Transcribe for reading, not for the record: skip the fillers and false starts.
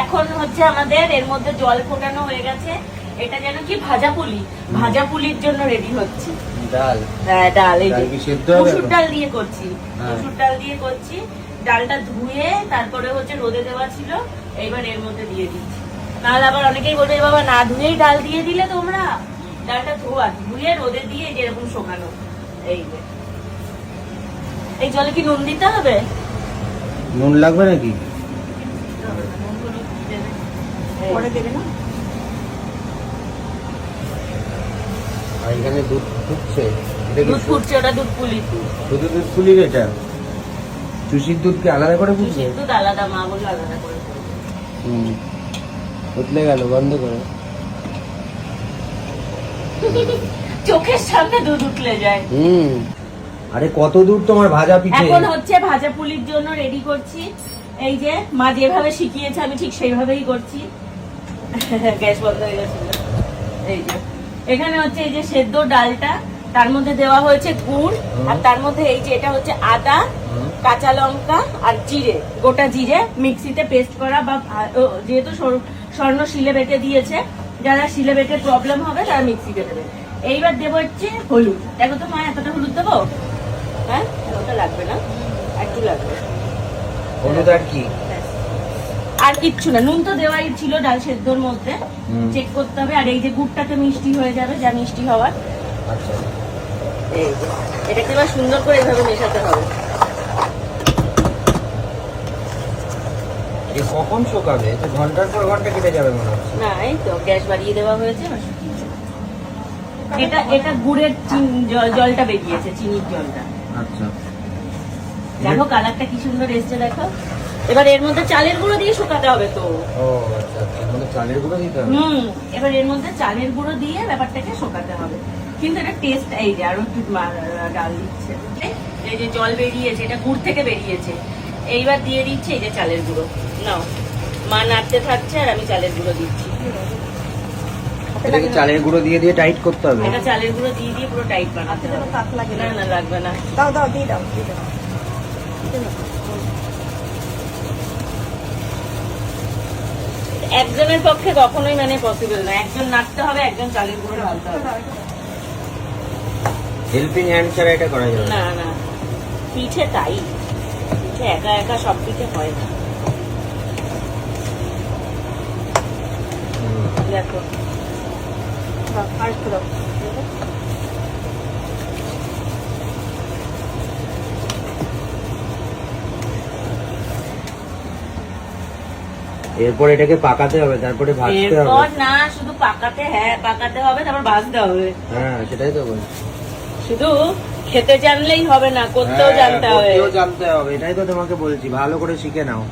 এখন হচ্ছে আমাদের এর মধ্যে জল ফোটানো হয়ে গেছে। এটা যেন কি ভাজা পুলি, ভাজা পুলির জন্য রেডি হচ্ছি। ডাল, হ্যাঁ ডাল, এই যে মসুর মসুর ডাল দিয়ে করছি, মসুর ডাল দিয়ে করছি। ডালটা ধুয়ে তারপরে হচ্ছে রোদে দেওয়া ছিল, এইবার এর মধ্যে দিয়ে দিচ্ছি। নাহলে আবার অনেকেই বলবে বাবা না ধুয়েই ডাল দিয়ে দিলে তোমরা। ডালটা ধুয়ে রোদে দিয়ে যেরকম শোকানো। এই যে এই জলে কি নুন দিতে হবে? নুন লাগবে নাকি? পরে দেবে না? আর এখানে দুধ ফুটছে, দুধ ফুটছে, ওটা দুধ পুলি। শুধু দুধ পুলির এটা চুষির দুধ কি আলাদা করে ফুটছে? চুষির দুধ আলাদা, মা বললো আলাদা করে। উঠলে গেল, বন্ধ করে। চোখের সামনে দুধ উঠলে যায়। আরে কত দূর তোমার ভাজা পিঠে? এখন হচ্ছে ভাজা পুলির জন্য রেডি করছি। এই যে মা যেভাবে শিখিয়েছে আমি ঠিক সেইভাবেই করছি। গ্যাস বন্ধ হয়ে গেছে। এই যে এখানে হচ্ছে এই যে সেদ্ধ ডালটা, তার মধ্যে দেওয়া হয়েছে গুড়, আর তার মধ্যে এই যে এটা হচ্ছে আদা, কাঁচা লঙ্কা আর জিরে, গোটা জিরে মিক্সিতে পেস্ট করা, বা যেহেতু স্বর্ণ শিলে বেটে দিয়েছে, যারা শিলে বেটে প্রবলেম হবে তারা মিক্সিতে দেবে। এইবার দেবো হচ্ছে হলুদ। দেখো তো মা, এতটা হলুদ দেবো? হ্যাঁ, ওটা লাগবে না, একটু লাগবে। হলুদ আর কি? আর কিচ্ছু না, নুন তো দেওয়াই ছিল ডাল সেদ্ধর মধ্যে, চেক করতে হবে। আর এই যে গুড়টাতে মিষ্টি হয়ে যাবে, যা মিষ্টি হওয়ার। আচ্ছা, এই যে এটাকে এবার সুন্দর করে এভাবে মেশাতে হবে। কখন শোকাবে? তো ঘন্টার পর ঘন্টা কেটে যাবে মনে হচ্ছে। না, এই তো গ্যাস বাড়িয়ে দেওয়া হয়েছে। এটা এটা গুড়ের জলটা বেরিয়েছে, চিনির জলটা। আচ্ছা, দেখো কালারটা কি সুন্দর এসছে, দেখো। এবার এর মধ্যে চালের গুঁড়ো দিয়ে শুকাতে হবে তো। ও আচ্ছা, এর মধ্যে চালের গুঁড়ো দিতে হবে। এবার এর মধ্যে চালের গুঁড়ো দিয়ে ব্যাপারটাকে শুকাতে হবে। কিন্তু এটা টেস্ট, এই যে আরো একটু ডাল দিচ্ছে। এই যে জল বেরিয়েছে, এটা গুড় থেকে বেরিয়েছে। এইবার দিয়ে দিচ্ছে এই যে চালের গুঁড়ো। নাও, মা নাড়তে থাকছে আর আমি চালের গুঁড়ো দিচ্ছি। এটাকে চালের গুঁড়ো দিয়ে দিয়ে টাইট করতে হবে? এটা চালের গুঁড়ো দিয়ে দিয়ে পুরো টাইট বানাতে হবে। না না, লাগবে না। দাও দাও, দিয়ে দাও, দিয়ে দাও। একজনের পক্ষে কখনোই মানে পসিবল না, একজন নাড়তে হবে, একজন চালের গুঁড়ো ঢালতে হবে। হেল্পিং হ্যান্ড ছাড়া এটা করা যাবে না না, পিঠে তাই, পিঠে একা একা সব পিঠে হয় না। দেখো আর একটু দাও। এরপর এটাকে পাকাতে হবে, তারপরে ভাজতে হবে। এরপর না শুধু পাকাতে, হ্যাঁ পাকাতে হবে, তারপর ভাজতে হবে। হ্যাঁ, সেটাই তো বলছি। শুধু খেতে জানলেই হবে না, করতেও জানতে হবে। করতেও জানতে হবে, এটাই তো তোমাকে বলছি, ভালো করে শিখে নাও।